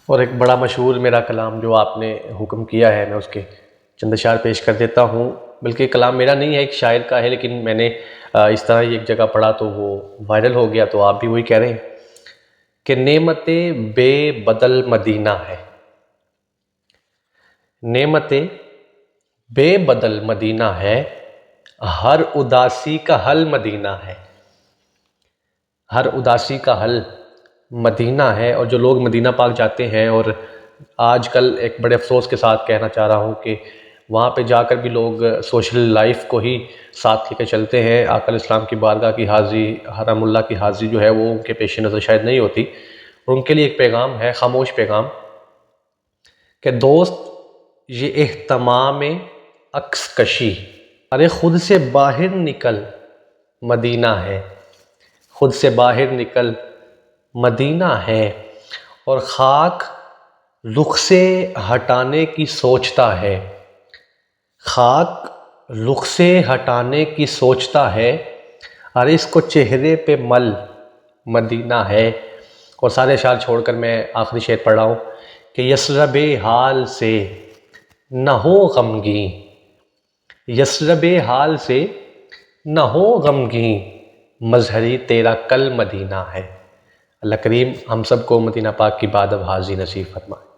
اور ایک بڑا مشہور میرا کلام جو آپ نے حکم کیا ہے، میں اس کے چند اشعار پیش کر دیتا ہوں۔ بلکہ کلام میرا نہیں ہے، ایک شاعر کا ہے، لیکن میں نے اس طرح ہی ایک جگہ پڑھا تو وہ وائرل ہو گیا، تو آپ بھی وہی کہہ رہے ہیں کہ نعمت بے بدل مدینہ ہے، نعمت بے بدل مدینہ ہے، ہر اداسی کا حل مدینہ ہے، ہر اداسی کا حل مدینہ ہے۔ اور جو لوگ مدینہ پاک جاتے ہیں، اور آج کل ایک بڑے افسوس کے ساتھ کہنا چاہ رہا ہوں کہ وہاں پہ جا کر بھی لوگ سوشل لائف کو ہی ساتھ لے کے چلتے ہیں، آقا علیہ السلام کی بارگاہ کی حاضری، حرم اللہ کی حاضری جو ہے وہ ان کے پیش نظر شاید نہیں ہوتی۔ اور ان کے لیے ایک پیغام ہے، خاموش پیغام، کہ دوست یہ اہتمام عکس کشی، ارے خود سے باہر نکل مدینہ ہے، خود سے باہر نکل مدینہ ہے۔ اور خاک رخ سے ہٹانے کی سوچتا ہے، خاک رخ سے ہٹانے کی سوچتا ہے، ارے اس کو چہرے پہ مل مدینہ ہے۔ اور سارے اشعار چھوڑ کر میں آخری شعر پڑھ رہا ہوں کہ یثرب حال سے نہ ہو غمگین، یثرب حال سے نہ ہو غمگین، مظہری تیرا کل مدینہ ہے۔ اللہ کریم ہم سب کو مدینہ پاک کی باداب حاضری نصیب فرمائے۔